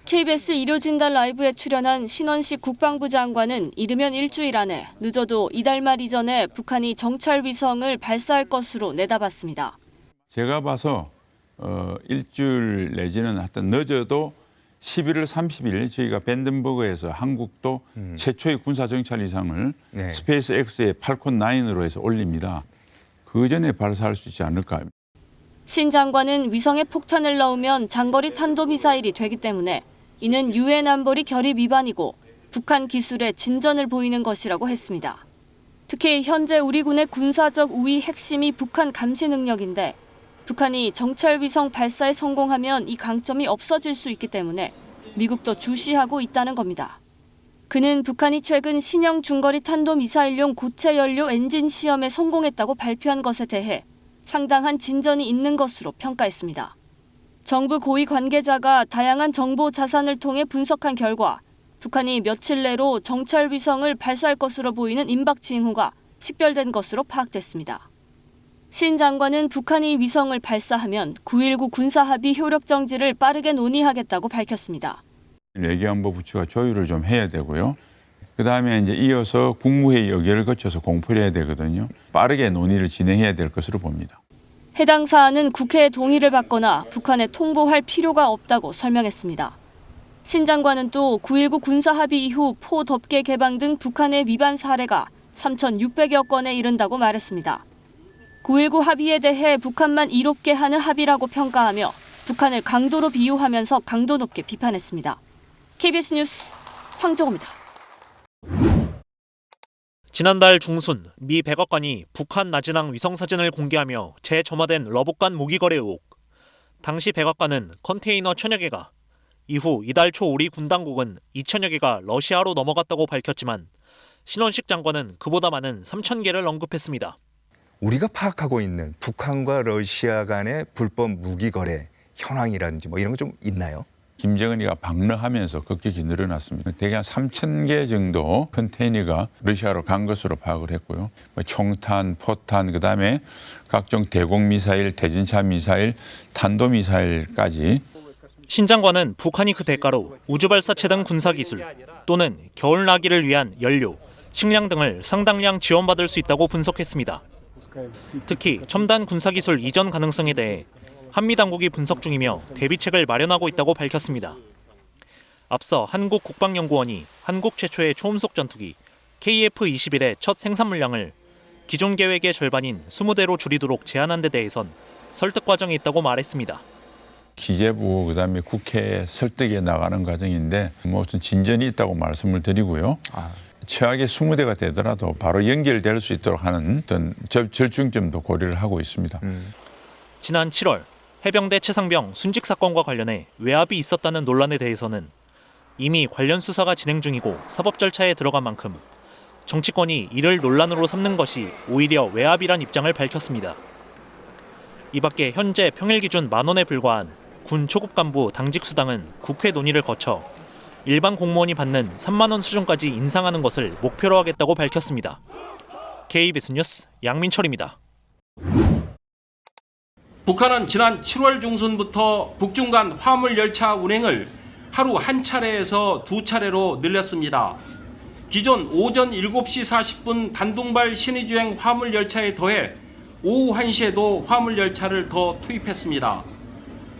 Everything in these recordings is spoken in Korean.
KBS 일요진단 라이브에 출연한 신원식 국방부 장관은 이르면 일주일 안에 늦어도 이달 말 이전에 북한이 정찰 위성을 발사할 것으로 내다봤습니다. 제가 봐서 일주일 내지는 하여튼 늦어도 11월 30일 저희가 밴덴버그에서 한국도 최초의 군사정찰 위성을 스페이스 X의 팔콘 9으로 해서 올립니다. 그 전에 발사할 수 있지 않을까. 신 장관은 위성에 폭탄을 넣으면 장거리 탄도미사일이 되기 때문에 이는 유엔 안보리 결의 위반이고 북한 기술에 진전을 보이는 것이라고 했습니다. 특히 현재 우리 군의 군사적 우위 핵심이 북한 감시 능력인데 북한이 정찰 위성 발사에 성공하면 이 강점이 없어질 수 있기 때문에 미국도 주시하고 있다는 겁니다. 그는 북한이 최근 신형 중거리 탄도미사일용 고체 연료 엔진 시험에 성공했다고 발표한 것에 대해 상당한 진전이 있는 것으로 평가했습니다. 정부 고위 관계자가 다양한 정보 자산을 통해 분석한 결과 북한이 며칠 내로 정찰 위성을 발사할 것으로 보이는 임박 징후가 식별된 것으로 파악됐습니다. 신 장관은 북한이 위성을 발사하면 9.19 군사합의 효력 정지를 빠르게 논의하겠다고 밝혔습니다. 외교안보 부처가 조율을 좀 해야 되고요. 그다음에 이제 이어서 국무회의 의결을 거쳐서 공포를 해야 되거든요. 빠르게 논의를 진행해야 될 것으로 봅니다. 해당 사안은 국회의 동의를 받거나 북한에 통보할 필요가 없다고 설명했습니다. 신 장관은 또 9.19 군사합의 이후 포 덮개 개방 등 북한의 위반 사례가 3,600여 건에 이른다고 말했습니다. 9.19 합의에 대해 북한만 이롭게 하는 합의라고 평가하며 북한을 강도로 비유하면서 강도 높게 비판했습니다. KBS 뉴스 황정호입니다. 지난달 중순 미 백악관이 북한 나진항 위성사진을 공개하며 재점화된 러북간 무기거래 의혹. 당시 백악관은 컨테이너 1000여 개가, 이후 이달 초 우리 군 당국은 2000여 개가 러시아로 넘어갔다고 밝혔지만 신원식 장관은 그보다 많은 3000개를 언급했습니다. 우리가 파악하고 있는 북한과 러시아 간의 불법 무기 거래 현황이라든지 뭐 이런 거 좀 있나요? 김정은이가 방문하면서 급격히 늘어났습니다. 대개 한 3,000개 정도 컨테이너가 러시아로 간 것으로 파악을 했고요. 총탄, 포탄, 그다음에 각종 대공 미사일, 대전차 미사일, 탄도 미사일까지. 신 장관은 북한이 그 대가로 우주발사체 등 군사기술 또는 겨울나기를 위한 연료, 식량 등을 상당량 지원받을 수 있다고 분석했습니다. 특히 첨단 군사기술 이전 가능성에 대해 한미 당국이 분석 중이며 대비책을 마련하고 있다고 밝혔습니다. 앞서 한국국방연구원이 한국 최초의 초음속 전투기 KF-21의 첫 생산 물량을 기존 계획의 절반인 20대로 줄이도록 제한한 데 대해선 설득 과정이 있다고 말했습니다. 기재부 그다음에 국회 설득에 나가는 과정인데 무슨 진전이 있다고 말씀을 드리고요. 최악의 20대가 되더라도 바로 연결될 수 있도록 하는 어떤 절충점도 고려를 하고 있습니다. 지난 7월 해병대 최상병 순직 사건과 관련해 외압이 있었다는 논란에 대해서는 이미 관련 수사가 진행 중이고 사법 절차에 들어간 만큼 정치권이 이를 논란으로 삼는 것이 오히려 외압이란 입장을 밝혔습니다. 이 밖에 현재 평일 기준 10,000원에 불과한 군 초급 간부 당직 수당은 국회 논의를 거쳐 일반 공무원이 받는 3만 원 수준까지 인상하는 것을 목표로 하겠다고 밝혔습니다. KBS 뉴스 양민철입니다. 북한은 지난 7월 중순부터 북중 간 화물 열차 운행을 하루 한 차례에서 2차례로 늘렸습니다. 기존 오전 7시 40분 단둥발 신의주행 화물 열차에 더해 오후 1시에도 화물 열차를 더 투입했습니다.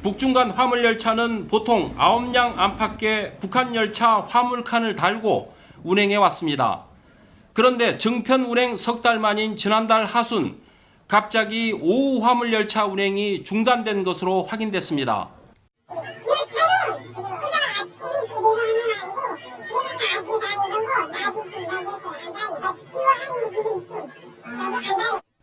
북중 간 화물 열차는 보통 9량 안팎의 북한 열차 화물칸을 달고 운행해 왔습니다. 그런데 정편 운행 석 달 만인 지난달 하순 갑자기 오후 화물 열차 운행이 중단된 것으로 확인됐습니다.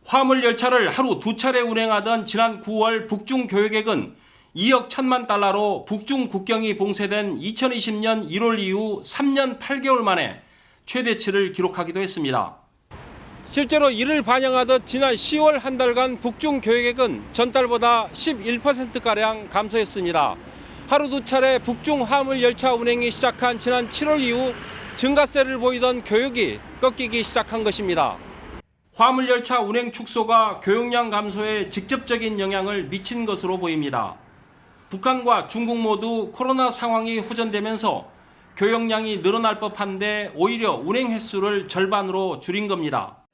화물 열차를 하루 2차례 운행하던 지난 9월 북중 교역액은 2억 1천만 달러로 북중 국경이 봉쇄된 2020년 1월 이후 3년 8개월 만에 최대치를 기록하기도 했습니다. 실제로 이를 반영하듯 지난 10월 한 달간 북중 교역액은 전달보다 11%가량 감소했습니다. 하루 2차례 북중 화물 열차 운행이 시작한 지난 7월 이후 증가세를 보이던 교역이 꺾이기 시작한 것입니다. 화물 열차 운행 축소가 교역량 감소에 직접적인 영향을 미친 것으로 보입니다. 북한과 중국 모두 코로나 상황이 호전되면서 교역량이 늘어날 법한데 오히려 운행 횟수를 절반으로 줄인 겁니다.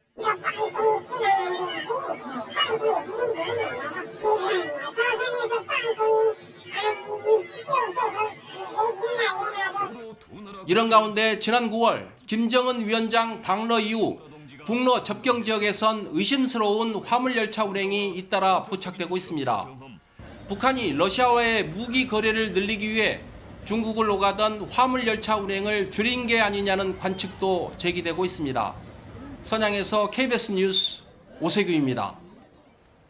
이런 가운데 지난 9월 김정은 위원장 방러 이후 북러 접경 지역에선 의심스러운 화물열차 운행이 잇따라 포착되고 있습니다. 북한이 러시아와의 무기 거래를 늘리기 위해 중국을 오가던 화물열차 운행을 줄인 게 아니냐는 관측도 제기되고 있습니다. 선양에서 KBS 뉴스 오세규입니다.